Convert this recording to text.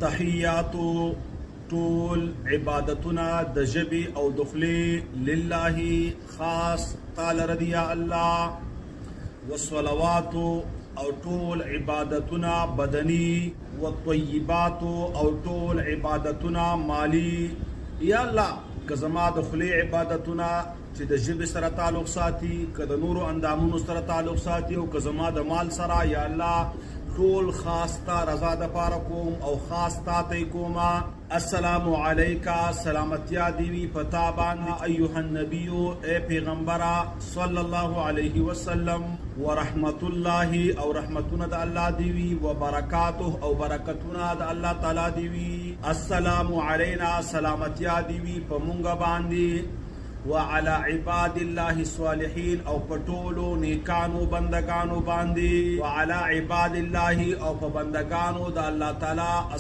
التحیاتو طول عبادتنا د ژبې او د خولې لله خاص تعالی رضی الله، والصلوات او طول عبادتنا بدنی، والطیبات او طول عبادتنا مالی. یا الله که زما د خولې عبادتونه چې د ژبې سره تعلق ساتي، که د نورو اندامونو سره تعلق ساتي، او که زما د مال سره، یا الله ټول خاص تا رضا د پاره کوم او خاص تا ته کوما. السلام علیکا، سلامتیا دیوی پتا باندې ایها النبی، اے پیغمبرا صلی الله علیه وسلم، ورحمت الله او رحمتنا د الله دیوی، وبرکاته او برکتنا د الله تعالی دیوی. السلام علینا، سلامتیا دیوی په مونږ باندې، وعلى عباد الله الصالحين او پټولو نیکانو بندگانو باندې، وعلى عباد الله او په بندگانو د الله تعالی